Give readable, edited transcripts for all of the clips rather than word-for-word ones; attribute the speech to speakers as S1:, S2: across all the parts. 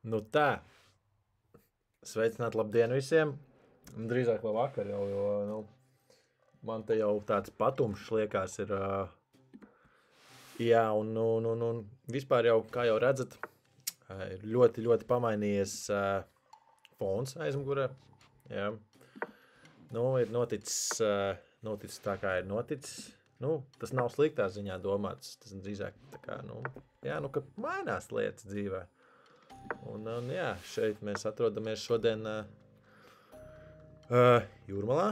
S1: Nu tā, sveicināt labdien visiem. Drīzāk vēl vakar jau, jo, man te jau tāds patumšs liekas ir. Jā, un vispār jau, kā jau redzat, ir ļoti, ļoti pamainījies fons aizmugurē. Jā. Ir noticis tā, kā ir noticis. Tas nav sliktā ziņā domāts. Tas drīzāk tā kā, ka mainās lietas dzīvē. Un jā, šeit mēs atrodamies šodien Jūrmalā.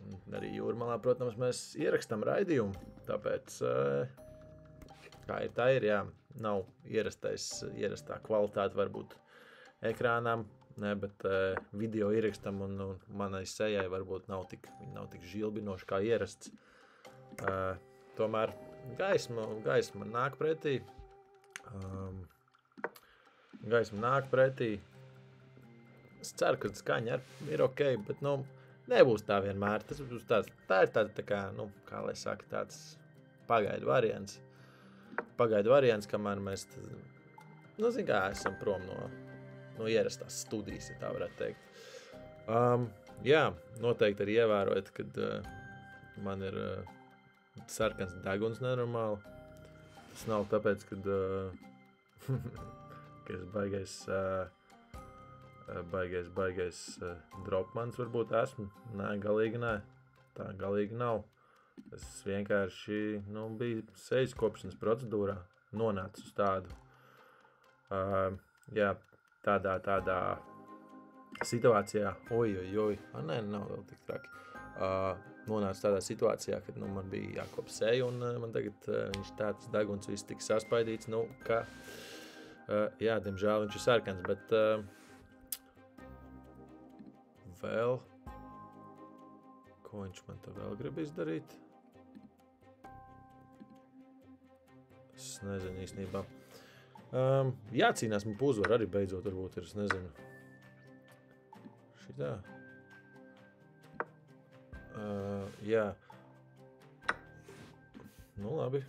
S1: Un arī Jūrmalā, protams, mēs ierakstām raidījumu. Tāpēc, kā ir tā ir, jā, nav ierastā kvalitāte varbūt ekrānām, ne, bet video ierakstam un manai sejai varbūt nav tik žilbinoši kā ierasts. Tomēr gaisma nāk pretī. Gaisma nāk pretī. Es ceru, ka skaņa ir ok, bet, nebūs tā vienmēr. Tas būs tā ir tāda, tā kā, kā lai saka, tāds pagaidu variants. Pagaidu variants, kamēr mēs, esam prom no ierastās studijas, ja tā varētu teikt. Jā, noteikti arī ievērojat, kad man ir sarkans deguns nenormāli. Tas nav tāpēc, kad es baigais dropmans varbūt esmu. Nē, galīgi nē. Tā galīgi nav. Es vienkārši, biju sejas kopšanas procedūrā. Nonācu uz tādu. Jā, tādā situācijā. Oj. Nē, nav vēl tik traki. Nonācu tādā situācijā, kad man bija jākop seja un man tagad viņš tāds deguns viss tik saspaidīts, ka jā, diemžēl viņš ir sarkans, bet vēl, ko viņš man te vēl grib izdarīt? Es nezinu īstenībā. Jācīnās man uzvaru arī beidzot varbūt ir, es nezinu. Šitā. Jā. Labi.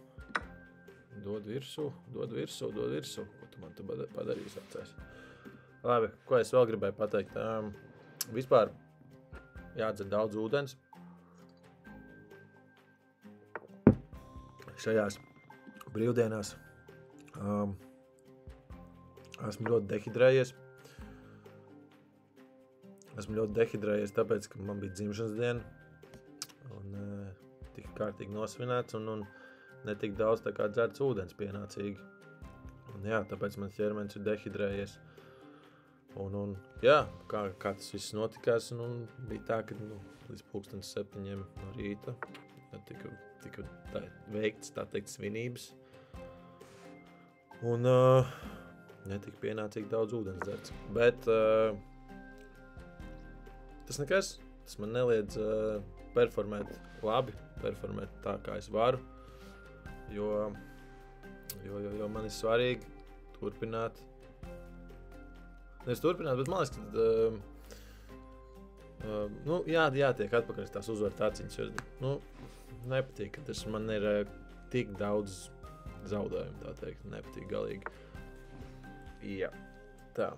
S1: Dod virsū. Ko tu man te padarīsi atcēs? Labi, ko es vēl gribēju pateikt? Vispār jādzer daudz ūdens. Šajās brīvdienās esmu ļoti dehidrējies. Tāpēc, ka man bija dzimšanas diena. Un tika kārtīgi nosvinēts un netik daudz tā kā dzerts ūdens pienācīgi. Un jā, tāpēc man ķermenis ir dehidrējies. Un jā, kā tas viss notikās, un bija tā, ka līdz 7:00 no rīta tika veikts, tā teikt, svinības. Un netika pienācīgi daudz ūdens dzerts. Bet tas nekas, tas man neliedz performēt labi, performēt tā, kā es varu, jo man ir svarīgi turpināt. Nevis turpināt, bet man liekas, ka jātiek atpakaļ tās uzvaru tāciņas, jo nepatīk, ka tas man ir tik daudz zaudējumu, tā teikt, nepatīk galīgi. Jā, tā.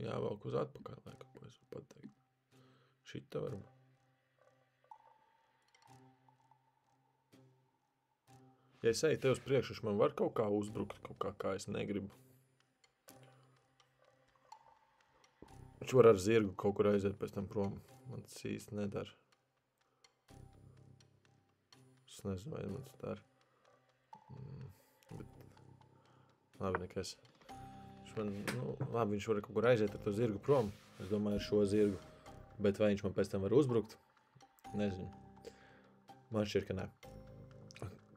S1: Jāvelk uz atpakaļ, laikam, ko es varu pateikt. Šita varbūt. Ja es eju tev uz priekšu, man var kaut kā uzbrukt, kā es negribu. Viņš var ar zirgu kaut kur aiziet pēc tam prom. Man tas īsti nedara. Es nezinu, vai man tas dara. Bet labi, nekas. Viņš var kaut kur aiziet ar to zirgu prom. Es domāju, ar šo zirgu. Bet vai viņš man pēc tam var uzbrukt? Nezinu. Man šķiet, ka nē.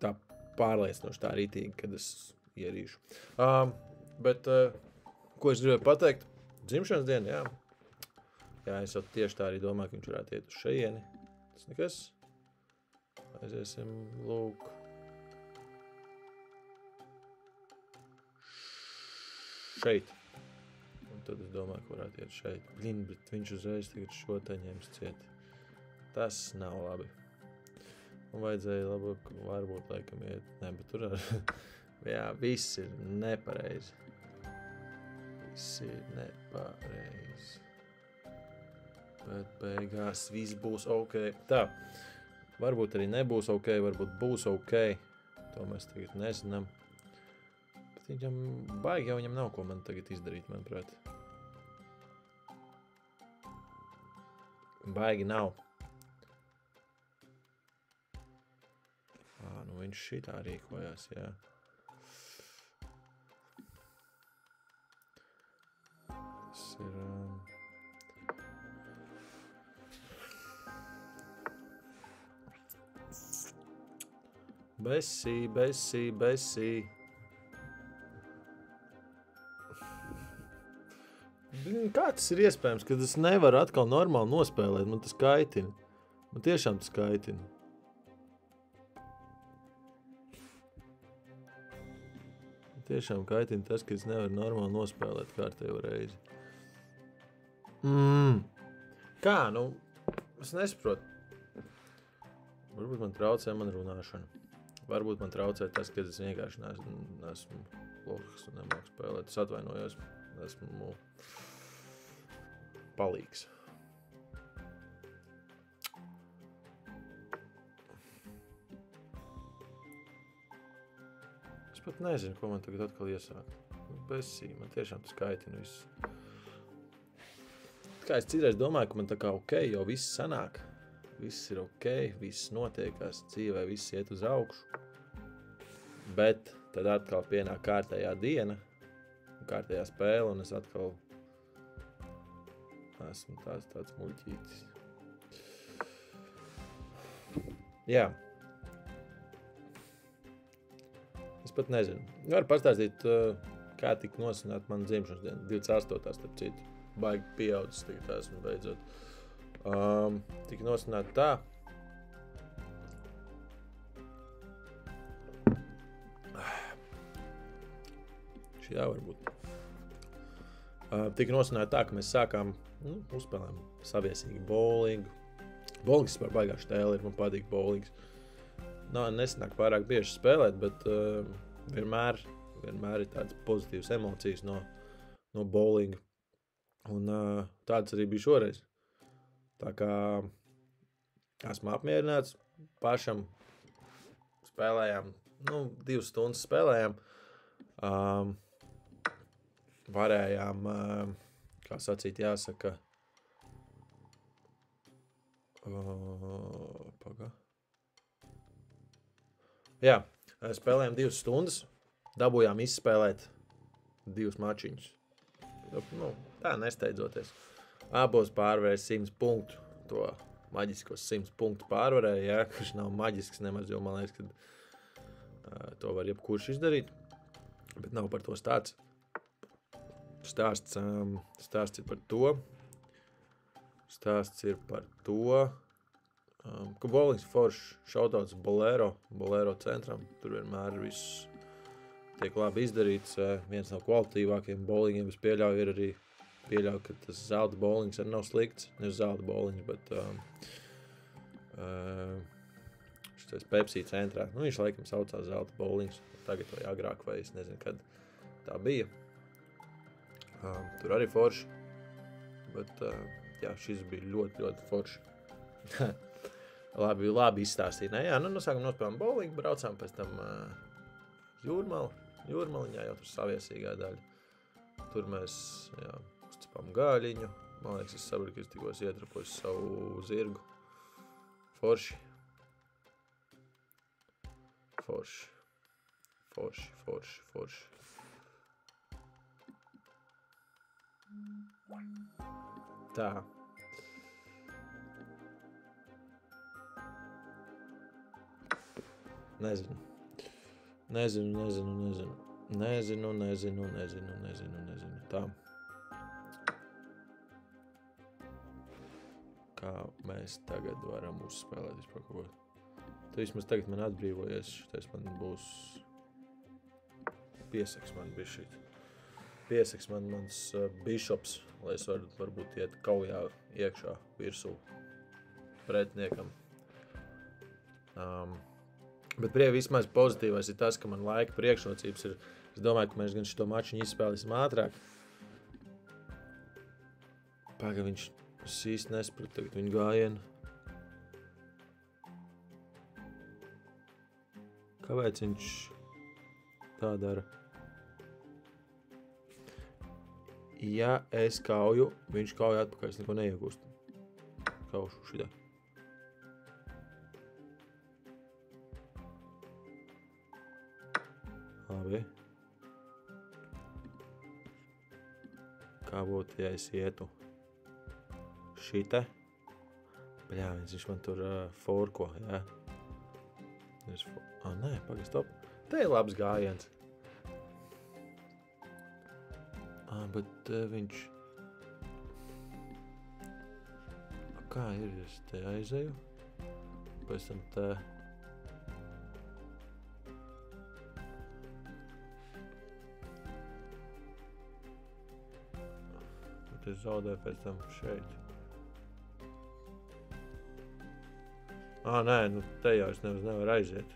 S1: Tā pārliecinoši, tā rītīgi, kad es ierīšu. Bet, ko es gribēju pateikt? Dzimšanas diena, jā. Jā, es jau tieši tā arī domāju, ka viņš varētu iet uz šeieni. Tas nekas. Aiziesim, lūk. Šeit. Un tad es domāju, ka varētu iet šeit. Bet viņš uzreiz tagad šo te ņems ciet. Tas nav labi. Un vajadzēja varbūt laikam iet. Nē, bet tur ar Jā, viss ir nepareizi. Viss ir nepareizi. Bet beigās viss būs ok. Tā, varbūt arī nebūs ok, varbūt būs ok. To mēs tagad nezinām. Bet viņam baigi jau viņam nav, ko man tagad izdarīt, manuprāt. Baigi nav. Nu viņš šitā rīkojās, jā. Tas ir... Besī. Kā tas ir iespējams, ka es nevaru atkal normāli nospēlēt? Man tas kaitina. Man tiešām tas kaitina. Man tiešām kaitina tas, ka es nevaru normāli nospēlēt kārtējo reizi. Kā? Nu, es nesaprotu. Varbūt man traucē man runāšana. Varbūt man traucē tas, ka es vienkārši neesmu lohs un nemāku spēlēt. Es atvainojos, esmu palīgs. Es pat nezinu, ko man tagad atkal iesākt. Besī, man tiešām tas kaitina viss. Kā es citreiz domāju, ka man tā kā ok, jau viss sanāk. Viss ir ok, viss notiekās dzīvē, viss iet uz augšu. Bet tad atkal pienāk kārtējā diena, kārtējā spēle, un es atkal esmu tāds muļķītis. Jā. Es pat nezinu. Varu pastāstīt, kā tika nosināt man dzimšanas dienu. 28. starp citu. Baigi pieaudzis tagad esmu beidzot. Tika nosināt tā. Šitā varbūt. Tika nosināt tā, ka mēs sākām, uzspēlējām saviesīgi bowlingu. Bowlings par baigā štēli ir, man patīk bowlings. Nesanāk pārāk bieži spēlēt, bet vienmēr ir tādas pozitīvas emocijas no bowlinga. Un tāds arī bija šoreiz. Tā kā esmu apmierināts, pašam spēlējām, 2 stundas spēlējām, varējām, kā sacīt, jāsaka, jā, spēlējām 2 stundas, dabūjām izspēlēt 2 mačiņus, tā nesteidzoties. Abos pārvarēja 100 punktu, to maģiskos 100 punktu pārvarēja, jā, kurš nav maģisks nemaz, jo man liekas, ka to var jebkurš izdarīt, bet nav par to stāsts. Stāsts ir par to, ka bowlings foršs, šautauts Bolero centram, tur vienmēr viss tiek labi izdarīts, viens no kvalitīvākiem bowlingiem, es pieļauju, ka tas zelta bowlings arī nav slikts, nevis zelta bowlings, bet šitais Pepsi centrā, viņš laikam saucās zelta bowlings, tagad vai agrāk, vai es nezinu, kad tā bija. Tur arī forši, bet jā, šis bija ļoti, ļoti forši. labi izstāstīja. Jā, sākam nospēlām bowlingu, braucām pēc tam Jūrmaliņā, jau tur saviesīgā daļa. Tur mēs, jā, uzcepām gāļiņu. Man liekas, es saprotu, ka es tikos ietrapoju savu zirgu. Forši. Tā. Nezinu. Tā. Kā mēs tagad varam uzspēlēt vispār kaut ko? Tu vismaz tagad man atbrīvojies, šitais man būs piesaks man bišķīt. Piesaks man mans bišops, lai es varbūt iet kaujā iekšā virsū pretiniekam. Bet vismaz pozitīvais ir tas, ka man laika priekšrocības ir. Es domāju, ka mēs gan šito mačiņu izspēlēsim ātrāk. Paga viņš īsti nesprata tagad viņu gājienu. Kāpēc viņš tā dara? Ja es kauju, viņš kauja atpakaļ, es neko neiegūstu. Kaušu šitā. Labi. Kā būtu, ja es ietu šite? Bļāviens, viņš man tur forko, jā. Nē, pagaid, stop. Te ir labs gājiens. Bet viņš... Kā ir, es te aizeju? Pēc tam te... Bet es zaudēju pēc tam šeit. Nē, nu te jau es nevaru aiziet.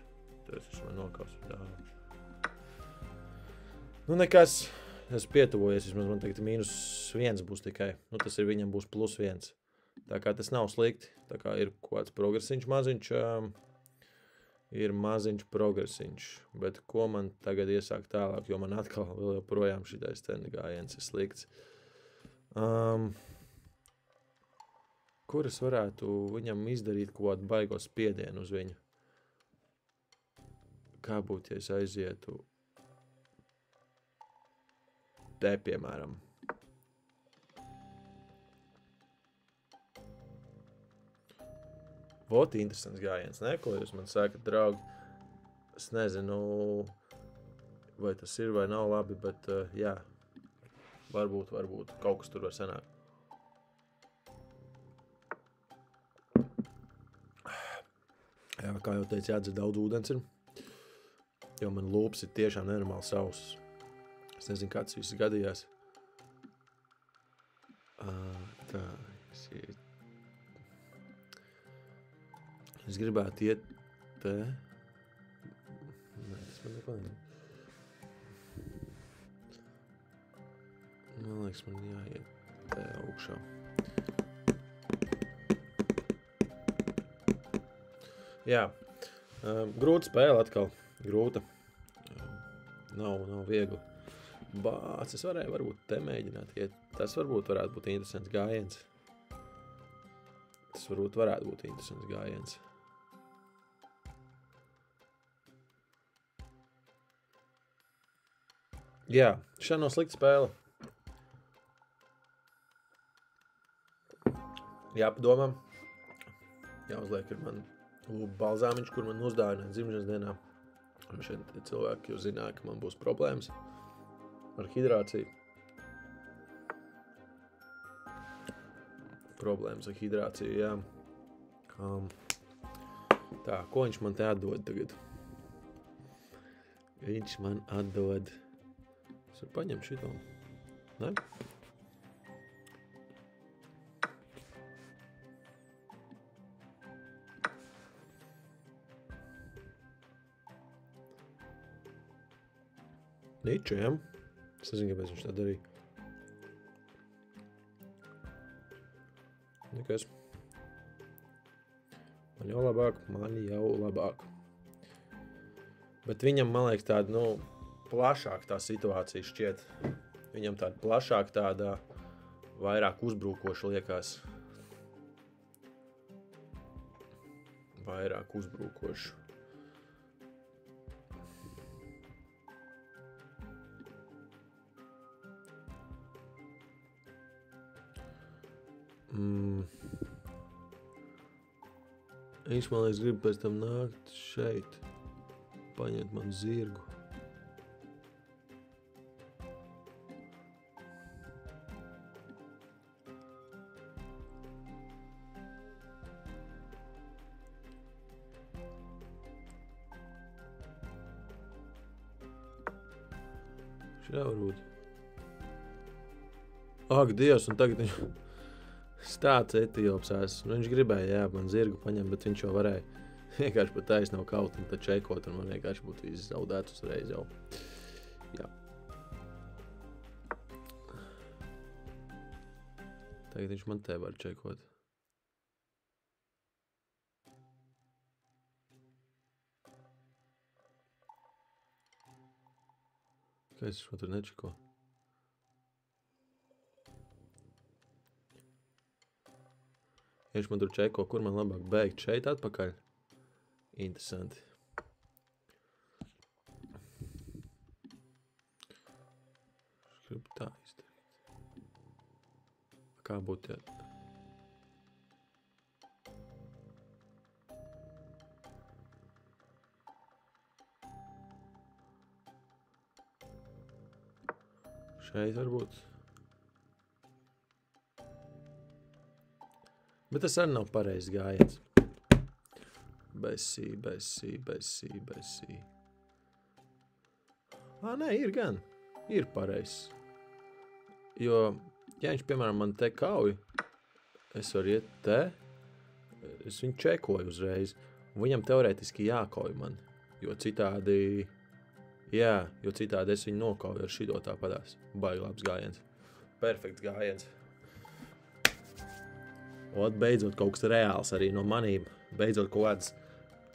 S1: Tas viņš man nokausīja. Nu nekas, es pietuvojies, vismaz man tagad -1 būs tikai. Nu tas ir viņam būs +1. Tā kā tas nav slikti. Tā kā ir kāds progresiņš maziņš. Ir maziņš progresiņš. Bet ko man tagad iesākt tālāk, jo man atkal vēl joprojām šitais gājiens ir slikts. Kur es varētu viņam izdarīt kaut kādu baigo spiedienu uz viņu? Kā būtu, ja es aizietu te, piemēram? Vot interesants gājiens, ne? Ko jūs man sakat, draugi? Es nezinu, vai tas ir vai nav labi, bet jā. Varbūt, kaut kas tur var sanākt. Jā, kā jau teicu, jādzer daudz ūdens ir. Jo man lūps ir tiešām nenormāli sauss. Es nezinu, kā tas viss gadījās. Tā, es gribētu iet te. Nē, tas man neko nezinu. Man liekas, man jāiet te augšā. Jā, grūta spēle atkal. Grūta. Nav viegli. Bāc, es varēju varbūt te mēģināt iet. Tas varbūt varētu būt interesants gājiens. Jā, šā nav slikta spēle. Jāpadomā. Jāuzliek ir man lūpa balzāmiņš, kur man uzdāvināja dzimšanas dienā. Un šeit cilvēki jau zināja, ka man būs problēmas ar hidrāciju. Problēmas ar hidrāciju, jā. Tā, ko viņš man te atdod tagad? Viņš man atdod... Es varu paņemt šito. Ne? Ničiem. Es nezinu, kāpēc viņš tā darīja. Nekas. Man jau labāk. Bet viņam, man liekas, tāda, plašāk tā situācija šķiet. Viņam tāda plašāk, tāda vairāk uzbrukoša liekas. Vairāk uzbrukoša. Viņš, man liekas, grib pēc tam nākt šeit, paņemt man zirgu. Šā varbūt. Ak, Dievs, un tagad viņš... Tāds Etiopsās. Viņš gribēja, jā, man zirgu paņemt, bet viņš jau varēja. Vienkārši pat taisno kaut un tad čekot, un man vienkārši būtu viss zaudēts uzreiz jau. Jā. Tagad viņš man te var čekot. Kā es šo tur nečeko? Ja viņš man tur čeko, kur man labāk beigt? Šeit atpakaļ? Interesanti. Gribu tā izdarīt. Kā būtu jā? Šeit varbūt. Bet tas arī nav pareizs gājiens. Besī. Nē, ir gan. Ir pareizs. Jo, ja viņš, piemēram, man te kauj, es varu iet te, es viņu čekoju uzreiz, un viņam teorētiski jākauj man, jo citādi es viņu nokauju ar šito tāpadās. Baigi labs gājiens. Perfekts gājiens. Un beidzot kaut kas reāls arī no manīm. Beidzot kaut kāds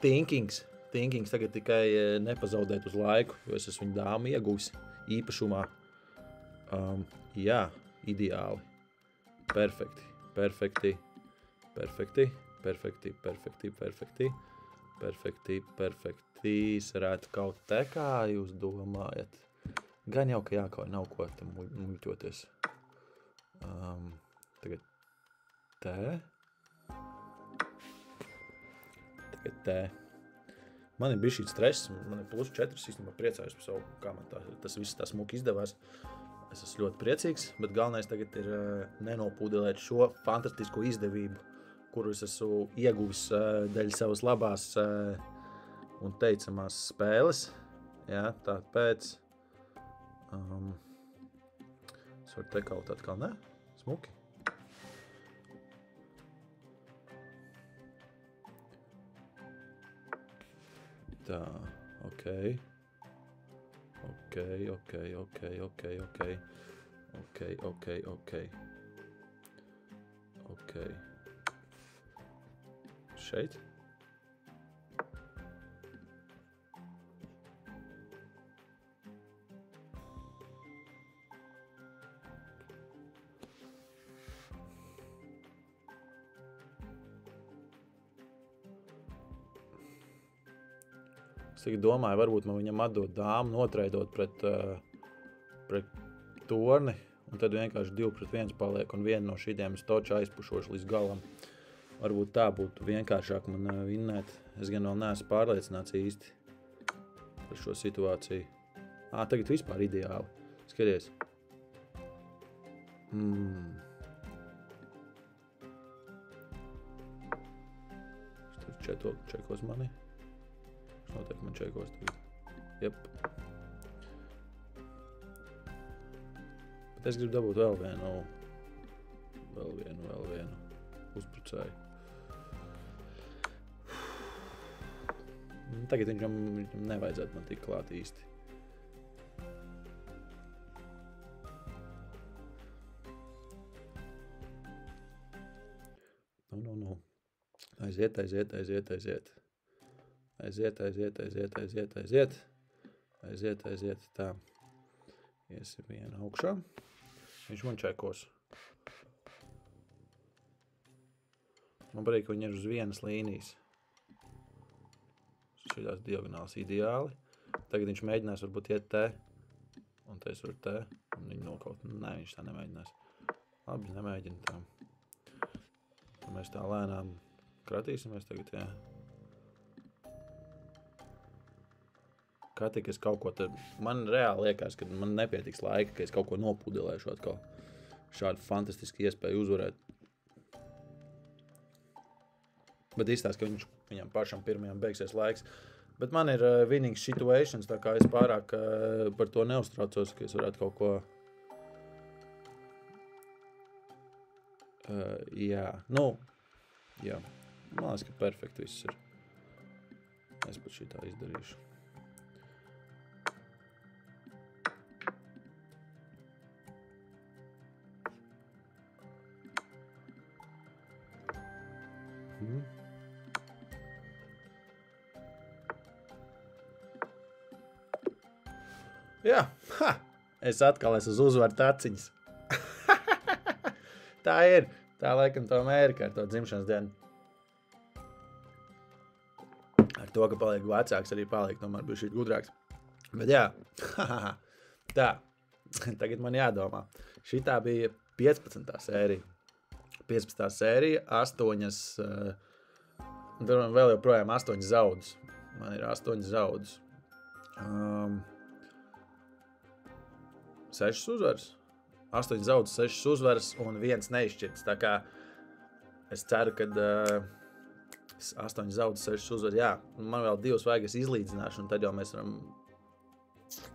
S1: thinkings. Thinkings tagad tikai nepazaudēt uz laiku, jo es esmu viņu dāmu ieguvis īpašumā. Jā, ideāli. Perfekti. Sarētu kaut te, kā jūs domājat. Gan jau, ka jākauj, nav ko tam muļķoties. Tagad te. Tagad te. Man ir bijis šī stress, man ir +4, īstenībā priecājos par savu, kā man tas viss tā smuki izdevās. Es esmu ļoti priecīgs, bet galvenais tagad ir nenopūdelēt šo fantastisko izdevību, kuru es esmu ieguvis dēļ savas labās un teicamās spēles. Jā, tāpēc es varu te kaut atkal, ne? Smuki. Tā, ok. Šeit. Es tagad domāju, varbūt man viņam atdot dāmu, notreidot pret torni, un tad vienkārši 2-1 paliek, un vienu no šitiem es toču aizpušošu līdz galam. Varbūt tā būtu vienkāršāk man vinnēt. Es gan vēl neesmu pārliecināts īsti par šo situāciju. Tagad vispār ideāli. Skaties. Štur čekos mani. Noteikti man čekos tagad. Jep. Bet es gribu dabūt vēl vienu uzbrucēju. Tagad viņam nevajadzētu man tik klāt īsti. Nu. Aiziet. Tā. Iesim vienu augšā. Viņš man čekos. Man patīk, ka viņi ir uz vienas līnijas. Šitās diagonāls ideāli. Tagad viņš mēģinās varbūt iet te. Un te es varu te. Un viņu nokaut. Nē, viņš tā nemēģinās. Labi, nemēģina tā. Un mēs tā lēnām kratīsimies tagad, jā. Kā tik es kaut ko te... Man reāli liekas, ka man nepietiks laika, ka es kaut ko nopūdelēšu atkal. Šādu fantastiski iespēju uzvarēt. Bet izstāst, ka viņam pašam pirmajam beigsies laiks. Bet man ir winning situations, tā kā es pārāk par to neuztraucos, ka es varētu kaut ko... Jā. Man liekas, ka perfekti viss ir. Es pat šitā izdarīšu. Jā, es atkal esmu uz uzvaru taciņas. Tā ir. Tā laikam to Amerika ar to dzimšanas dienu. Ar to, ka paliek vecāks, arī paliek tomēr bija šī gudrāks. Bet jā, tā. Tagad man jādomā. Šitā bija 15. sērija. 15. sērija, 8, tur man vēl joprojām 8 zaudus. Man ir 8 zaudus. 6 uzvaras. 8 zaudus, 6 uzvaras un 1 neizšķirts. Tā kā es ceru, ka 8 zaudus, 6 uzvaras, jā. Man vēl 2 vajag es izlīdzināšu, un tad jau mēs varam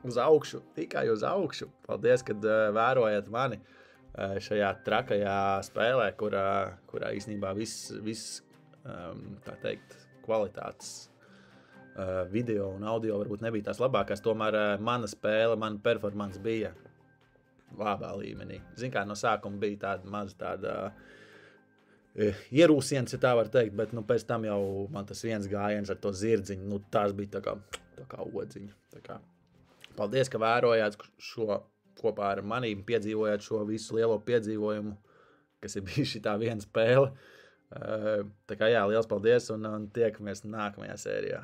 S1: uz augšu, tikai uz augšu. Paldies, kad vērojat mani šajā trakajā spēlē, kurā īstenībā viss tā teikt, kvalitātes video un audio varbūt nebija tās labākās, tomēr mana spēle, mana performance bija labā līmenī. Zin kā, no sākuma bija tāda maza ierūsiens, ja tā var teikt, bet pēc tam jau man tas viens gājiens ar to zirdziņu, tās bija tā kā odziņa. Tā kā. Paldies, ka vērojāt šo kopā ar manīm, piedzīvojāt šo visu lielo piedzīvojumu, kas ir bijis šitā viena spēle. Tā kā jā, liels paldies un tiekamies nākamajā sērijā.